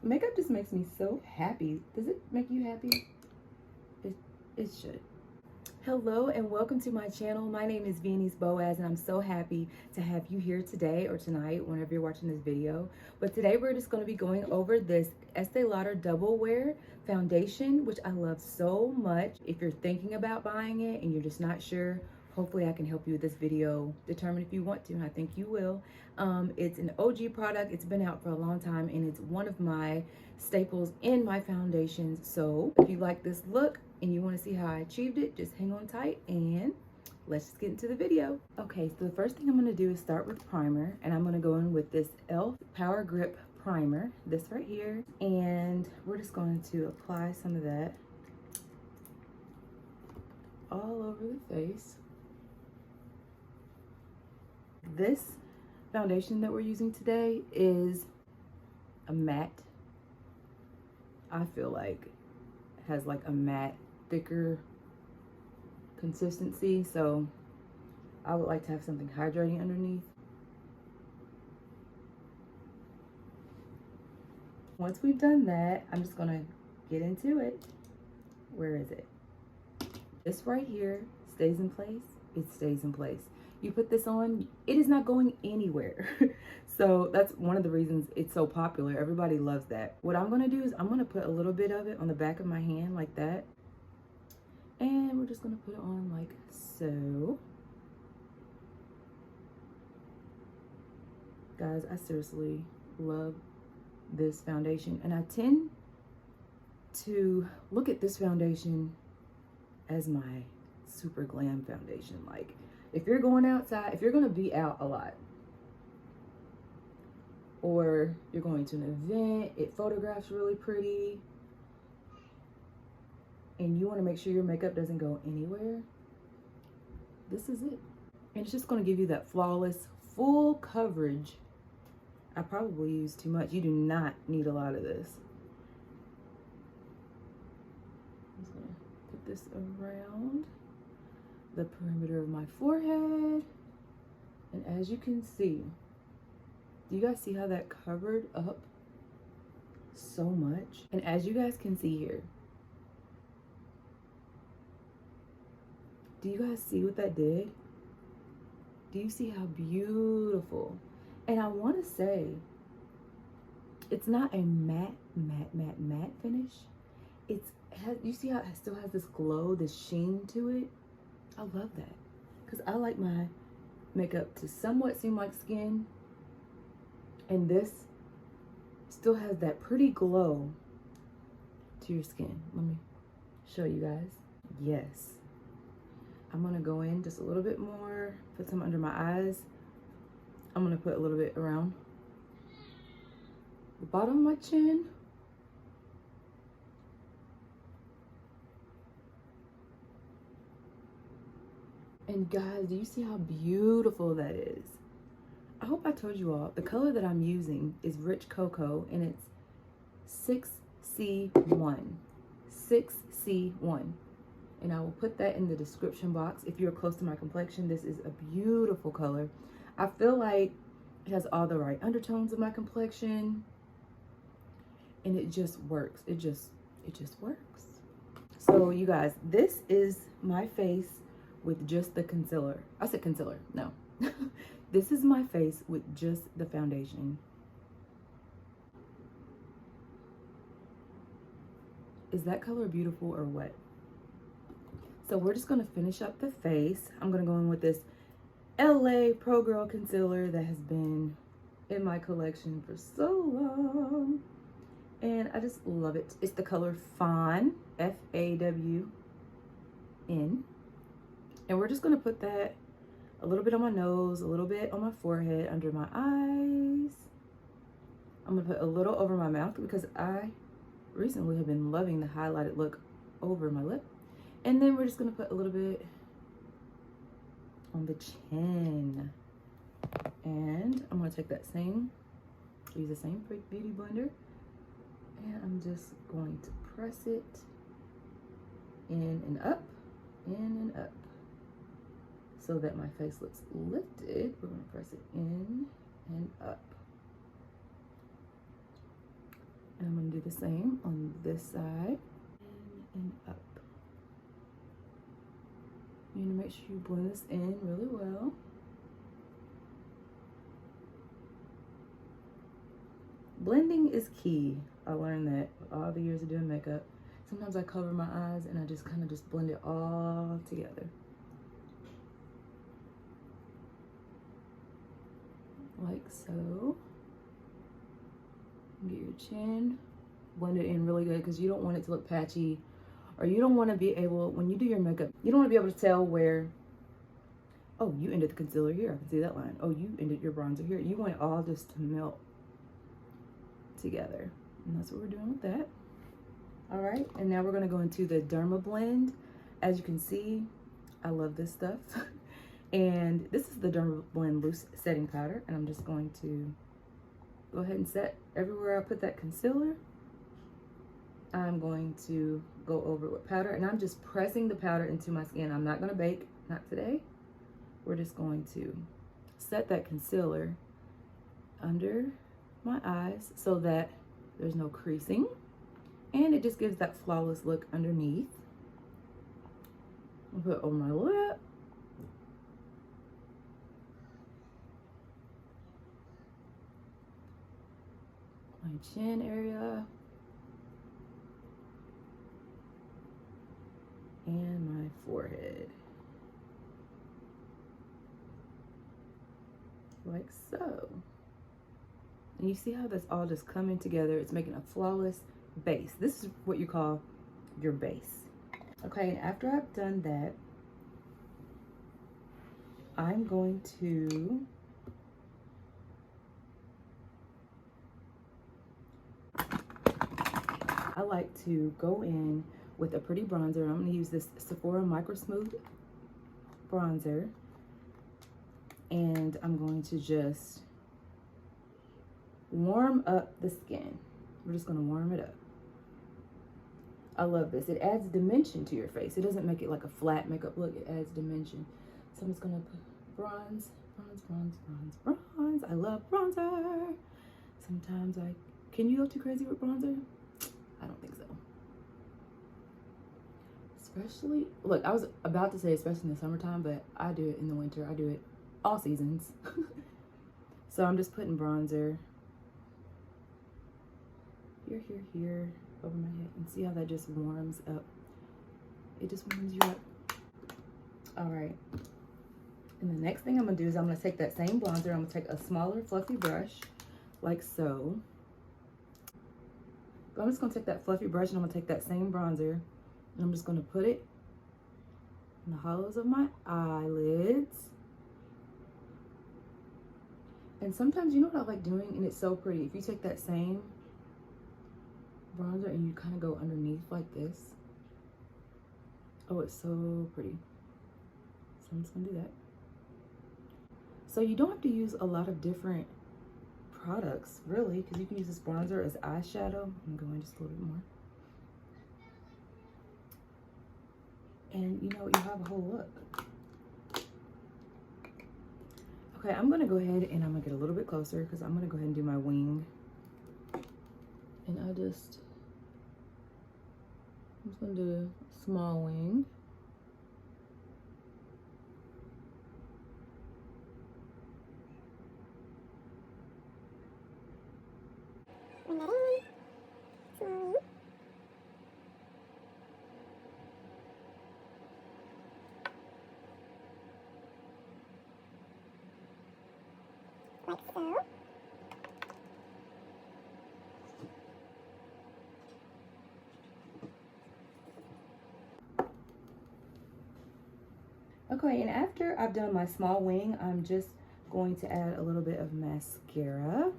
Makeup just makes me so happy. Does it make you happy? It should. Hello and welcome to my channel. My name is Viennese Boaz and I'm so happy to have you here today or tonight whenever you're watching this video. But today we're just going to be going over this Estee Lauder Double Wear Foundation, which I love so much. If you're thinking about buying it and you're just not sure, hopefully I can help you with this video determine if you want to, and I think you will. It's an OG product. It's been out for a long time and it's one of my staples in my foundations. So if you like this look and you want to see how I achieved it, just hang on tight and let's just get into the video. Okay, so the first thing I'm going to do is start with primer, and I'm going to go in with this e.l.f. Power Grip Primer, this right here, and we're just going to apply some of that all over the face. This foundation that we're using today is a matte. I feel like it has like a matte, thicker consistency, so I would like to have something hydrating underneath. Once we've done that, I'm just gonna get into it. Where is it? This right here stays in place. It stays in place. You put this on, it is not going anywhere. So that's one of the reasons it's so popular. Everybody loves that. What I'm gonna do is I'm gonna put a little bit of it on the back of my hand like that. And we're just gonna put it on like so. Guys, I seriously love this foundation. And I tend to look at this foundation as my super glam foundation. Like, if you're going outside, if you're gonna be out a lot, or you're going to an event, it photographs really pretty, and you wanna make sure your makeup doesn't go anywhere, this is it. And it's just gonna give you that flawless, full coverage. I probably use too much. You do not need a lot of this. I'm just gonna put this around the perimeter of my forehead. And as you can see, do you guys see how that covered up so much? And as you guys can see here, do you guys see what that did? Do you see how beautiful? And I want to say, it's not a matte finish. You see how it still has this glow, this sheen to it? I love that, because I like my makeup to somewhat seem like skin, and this still has that pretty glow to your skin. Let me show you guys. Yes. I'm gonna go in just a little bit more, put some under my eyes. I'm gonna put a little bit around the bottom of my chin. And guys, do you see how beautiful that is? I hope I told you all, the color that I'm using is Rich Cocoa, and it's 6C1. 6C1. And I will put that in the description box. If you're close to my complexion, this is a beautiful color. I feel like it has all the right undertones of my complexion, and it just works. It just works. So you guys, this is my face with just the concealer. I said concealer, no. This is my face with just the foundation. Is that color beautiful or what? So we're just gonna finish up the face. I'm gonna go in with this LA Pro Girl concealer that has been in my collection for so long. And I just love it. It's the color Fawn, F-A-W-N. And we're just gonna put that a little bit on my nose, a little bit on my forehead, under my eyes. I'm gonna put a little over my mouth because I recently have been loving the highlighted look over my lip. And then we're just gonna put a little bit on the chin. And I'm gonna take that same, use the same beauty blender, and I'm just going to press it in and up, so that my face looks lifted. We're gonna press it in and up. And I'm gonna do the same on this side and up. You need to make sure you blend this in really well. Blending is key. I learned that all the years of doing makeup. Sometimes I cover my eyes and I just kind of just blend it all together. Like so. Get your chin, blend it in really good because you don't want it to look patchy, or you don't want to be able, when you do your makeup, you don't want to be able to tell where, oh, you ended the concealer here, I can see that line. Oh, you ended your bronzer here. You want it all just to melt together. And that's what we're doing with that. All right, and now we're gonna go into the Derma blend. As you can see, I love this stuff. And this is the Derma blend loose setting powder, and I'm just going to go ahead and set everywhere I put that concealer. I'm going to go over it with powder, and I'm just pressing the powder into my skin. I'm not gonna bake, not today. We're just going to set that concealer under my eyes so that there's no creasing, and it just gives that flawless look underneath. I'll put it over my lip. My chin area. And my forehead. Like so. And you see how that's all just coming together? It's making a flawless base. This is what you call your base. Okay, and after I've done that, I'm going to I like to go in with a pretty bronzer. I'm going to use this Sephora Micro Smooth bronzer, and I'm going to just warm up the skin. We're just going to warm it up. I love this. It adds dimension to your face. It doesn't make it like a flat makeup look. It adds dimension. So I'm just going to put bronze, bronze, bronze, bronze, bronze. I love bronzer. Sometimes can you go too crazy with bronzer? I don't think so. Especially, look, I was about to say especially in the summertime, but I do it in the winter. I do it all seasons. So I'm just putting bronzer here, here, here, over my head, and see how that just warms up. It just warms you up. All right. And the next thing I'm gonna do is I'm gonna take that same bronzer. I'm gonna take a smaller fluffy brush, like so. But I'm just gonna take that fluffy brush and I'm gonna take that same bronzer and I'm just gonna put it in the hollows of my eyelids. And sometimes, you know what I like doing, and it's so pretty, if you take that same bronzer and you kind of go underneath like this. Oh, it's so pretty. So I'm just gonna do that. So you don't have to use a lot of different products, really, because you can use this bronzer as eyeshadow. I'm going just a little bit more. And you know, you have a whole look. Okay, I'm gonna go ahead and I'm gonna get a little bit closer because I'm gonna go ahead and do my wing. And I'm just gonna do a small wing. Like so. Okay, and after I've done my small wing, I'm just going to add a little bit of mascara.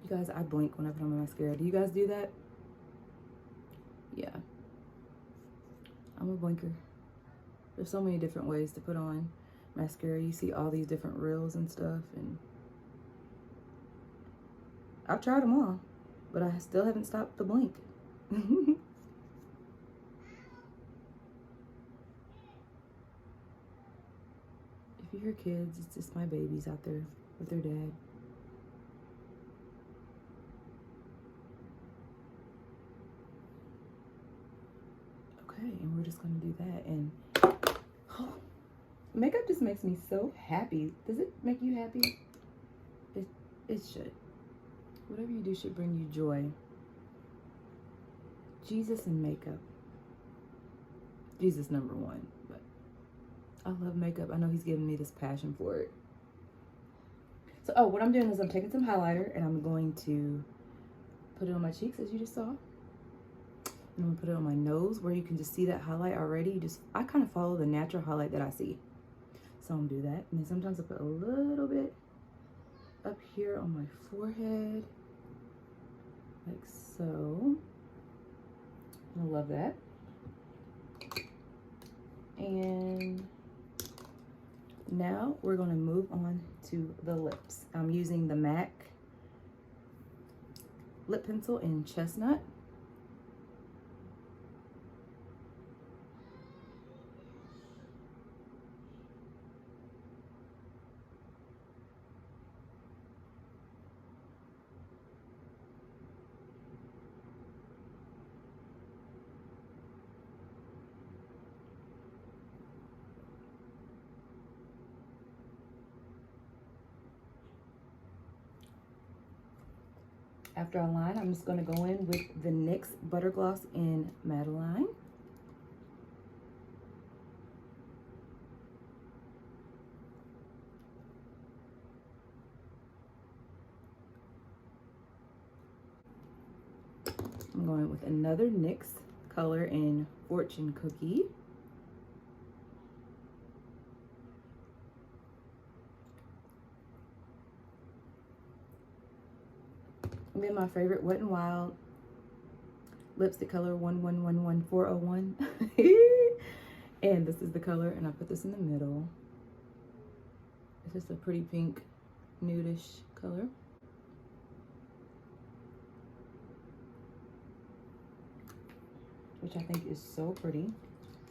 You guys, I blink when I put on my mascara. Do you guys do that? Yeah. I'm a blinker. There's so many different ways to put on mascara. You see all these different reels and stuff, and I've tried them all, but I still haven't stopped to blink. If you hear kids, it's just my babies out there with their dad. Okay, and we're just gonna do that. And oh, makeup just makes me so happy. Does it make you happy? It should. Whatever you do should bring you joy. Jesus and makeup. Jesus number one, but I love makeup. I know he's giving me this passion for it. So, oh, what I'm doing is I'm taking some highlighter and I'm going to put it on my cheeks, as you just saw. And I'm gonna put it on my nose where you can just see that highlight already. I kind of follow the natural highlight that I see. So I'm gonna do that. And then sometimes I put a little bit up here on my forehead, like so. I love that. And now we're gonna move on to the lips. I'm using the MAC lip pencil in Chestnut. After I line, I'm just going to go in with the NYX Butter Gloss in Madeline. I'm going with another NYX color in Fortune Cookie. And then my favorite Wet n Wild lipstick color 1111401. And this is the color, and I put this in the middle. It's just a pretty pink, nudish color. Which I think is so pretty.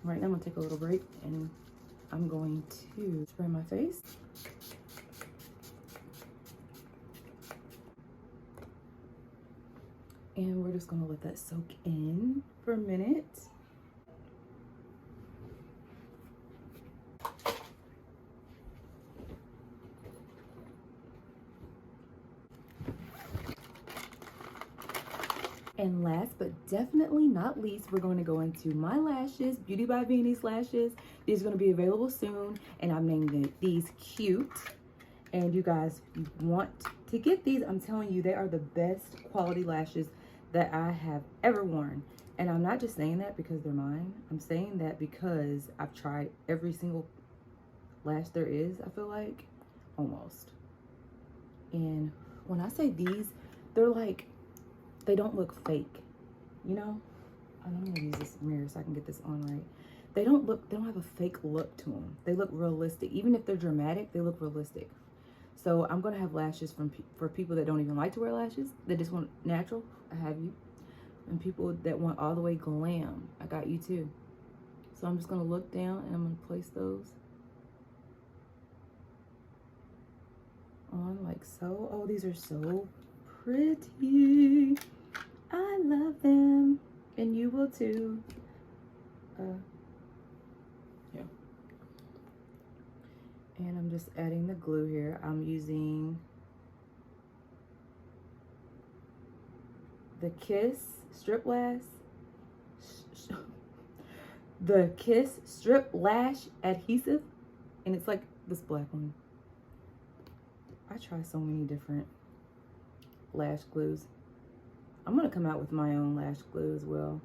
Right now I'm gonna take a little break and I'm going to spray my face. And we're just gonna let that soak in for a minute. And last but definitely not least, we're going to go into my lashes, Beauty by Viennese lashes. These are going to be available soon, and I've named these Cute. And you guys want to get these, I'm telling you, they are the best quality lashes that I have ever worn. And I'm not just saying that because they're mine. I'm saying that because I've tried every single lash there is, I feel like, almost. And when I say these, they're like, they don't look fake, you know? I'm gonna use this mirror so I can get this on right. They don't have a fake look to them. They look realistic. Even if they're dramatic, they look realistic. So I'm gonna have lashes for people that don't even like to wear lashes, that just want natural, I have you. And people that want all the way glam, I got you too. So I'm just gonna look down and I'm gonna place those on like so. Oh, these are so pretty. I love them, and you will too. Yeah. And I'm just adding the glue here. I'm using the Kiss Strip Lash, the Kiss Strip Lash Adhesive, and it's like this black one. I try so many different lash glues. I'm gonna come out with my own lash glue as well.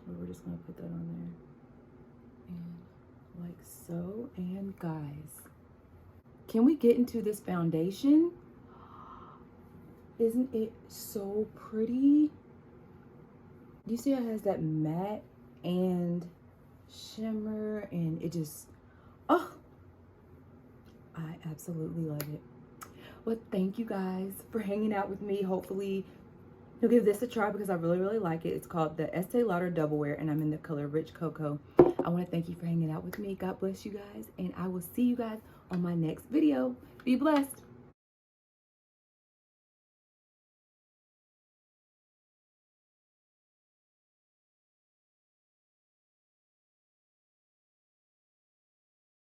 We're just gonna put that on there. And like so. And guys, can we get into this foundation? Isn't it so pretty? Do you see how it has that matte and shimmer, and it just, oh, I absolutely love it. Well, thank you guys for hanging out with me. Hopefully you'll give this a try because I really, really like it. It's called the Estee Lauder Double Wear, and I'm in the color Rich Cocoa. I want to thank you for hanging out with me. God bless you guys, and I will see you guys on my next video. Be blessed.